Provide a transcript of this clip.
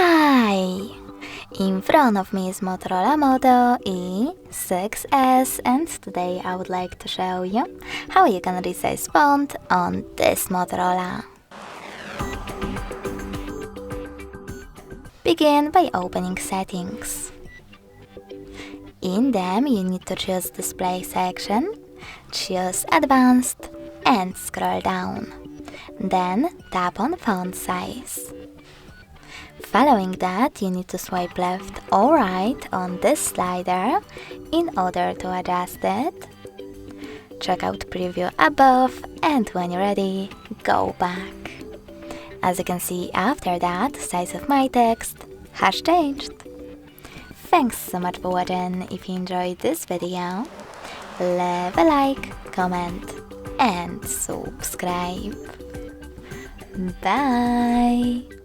Hi! In front of me is Motorola Moto E6S, and today I would like to show you how you can resize font on this Motorola. Begin by opening Settings. In them you need to choose Display section, choose Advanced and scroll down. Then tap on Font Size. Following that, you need to swipe left or right on this slider in order to adjust it. Check out Preview above, and when you're ready, go back. As you can see, after that, size of my text has changed. Thanks so much for watching. If you enjoyed this video, leave a like, comment and subscribe. Bye!